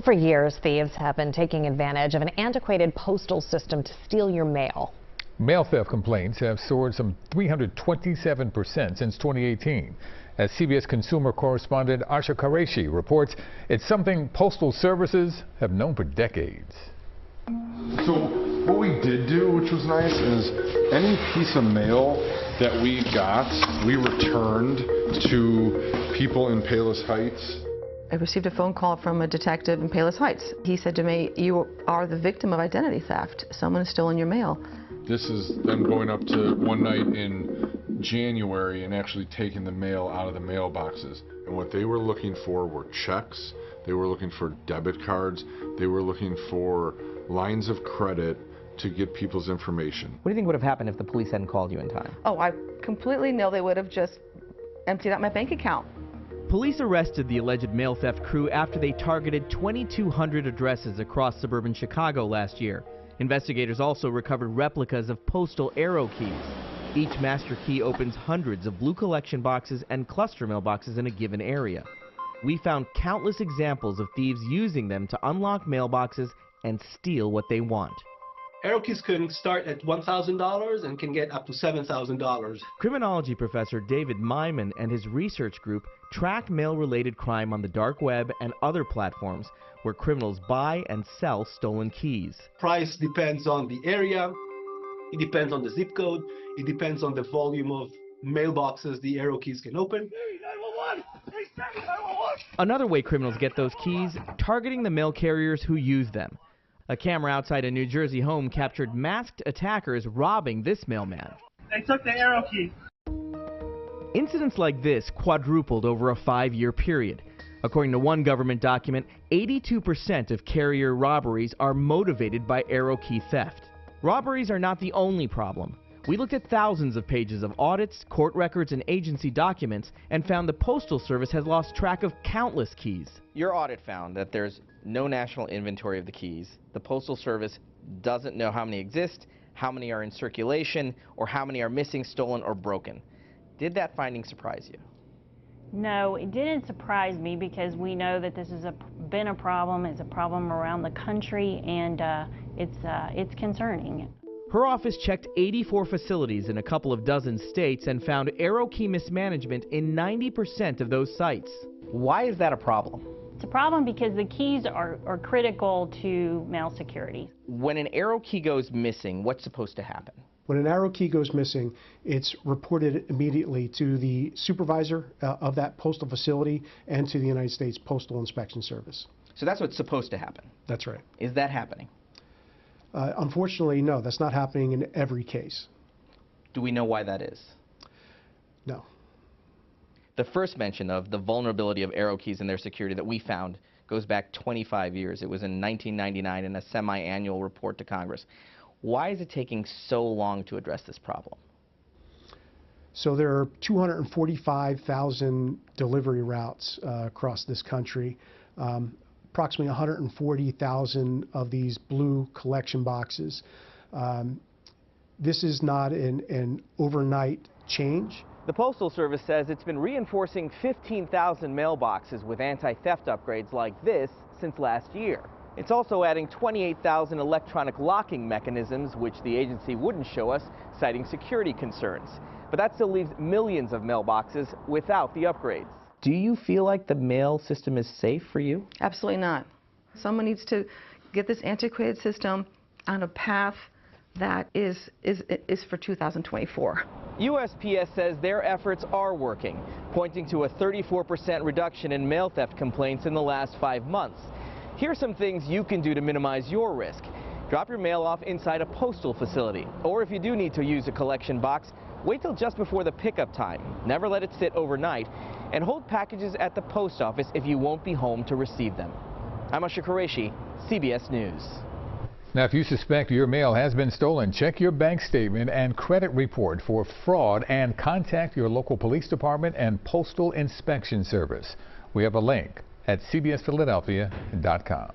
Well, for years, thieves have been taking advantage of an antiquated postal system to steal your mail. Mail theft complaints have soared some 327% since 2018. As CBS consumer correspondent Asha Qureshi reports, it's something postal services have known for decades. So what we did do, which was nice, is any piece of mail that we got, we returned to people in Palos Heights. I received a phone call from a detective in Palos Heights. He said to me, "You are the victim of identity theft. Someone has stolen your mail." This is them going up to one night in January and actually taking the mail out of the mailboxes. And what they were looking for were checks, they were looking for debit cards, they were looking for lines of credit to get people's information. What do you think would have happened if the police hadn't called you in time? Oh, I completely know they would have just emptied out my bank account. Police arrested the alleged mail theft crew after they targeted 2,200 addresses across suburban Chicago last year. Investigators also recovered replicas of postal arrow keys. Each master key opens hundreds of blue collection boxes and cluster mailboxes in a given area. We found countless examples of thieves using them to unlock mailboxes and steal what they want. Arrow keys can start at $1,000 and can get up to $7,000. Criminology professor David Myman and his research group track mail-related crime on the dark web and other platforms where criminals buy and sell stolen keys. Price depends on the area, it depends on the zip code, it depends on the volume of mailboxes the arrow keys can open. Another way criminals get those keys, targeting the mail carriers who use them. A camera outside a New Jersey home captured masked attackers robbing this mailman. They took the arrow key. Incidents like this quadrupled over a 5-year period. According to one government document, 82% of carrier robberies are motivated by arrow key theft. Robberies are not the only problem. We looked at thousands of pages of audits, court records, and agency documents and found the Postal Service has lost track of countless keys. Your audit found that there's no national inventory of the keys. The Postal Service doesn't know how many exist, how many are in circulation, or how many are missing, stolen, or broken. Did that finding surprise you? No, it didn't surprise me because we know that this has been a problem. It's a problem around the country, and it's concerning. Her office checked 84 facilities in a couple of dozen states and found arrow key mismanagement in 90% of those sites. Why is that a problem? It's a problem because the keys are critical to mail security. When an arrow key goes missing, what's supposed to happen? When an arrow key goes missing, it's reported immediately to the supervisor of that postal facility and to the United States Postal Inspection Service. So that's what's supposed to happen? That's right. Is that happening? Unfortunately, no, that's not happening in every case. Do we know why that is? No. The first mention of the vulnerability of arrow keys and their security that we found goes back 25 years. It was in 1999 in a semi-annual report to Congress. Why is it taking so long to address this problem? So there are 245,000 delivery routes across this country. Approximately 140,000 of these blue collection boxes. This is not an overnight change. The Postal Service says it's been reinforcing 15,000 mailboxes with anti-theft upgrades like this since last year. It's also adding 28,000 electronic locking mechanisms, which the agency wouldn't show us, citing security concerns. But that still leaves millions of mailboxes without the upgrades. Do you feel like the mail system is safe for you? Absolutely not. Someone needs to get this antiquated system on a path that is for 2024. USPS says their efforts are working, pointing to a 34% reduction in mail theft complaints in the last 5 months. Here's some things you can do to minimize your risk. Drop your mail off inside a postal facility, or if you do need to use a collection box, wait till just before the pickup time. Never let it sit overnight, and hold packages at the post office if you won't be home to receive them. I'm Asha Qureshi, CBS News. Now, if you suspect your mail has been stolen, check your bank statement and credit report for fraud and contact your local police department and Postal Inspection Service. We have a link at cbsphiladelphia.com.